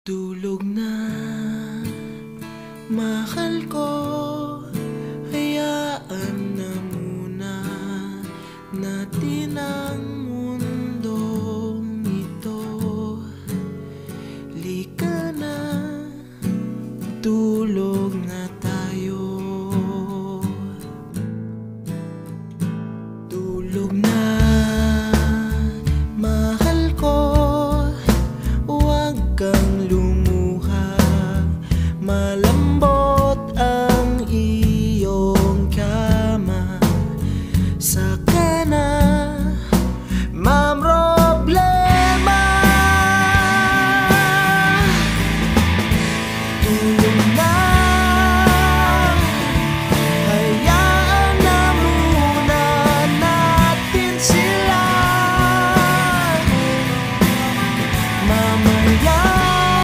Tulog na, mahal ko. Hayaan na muna natin ang mundong ito. Lika na, tulog.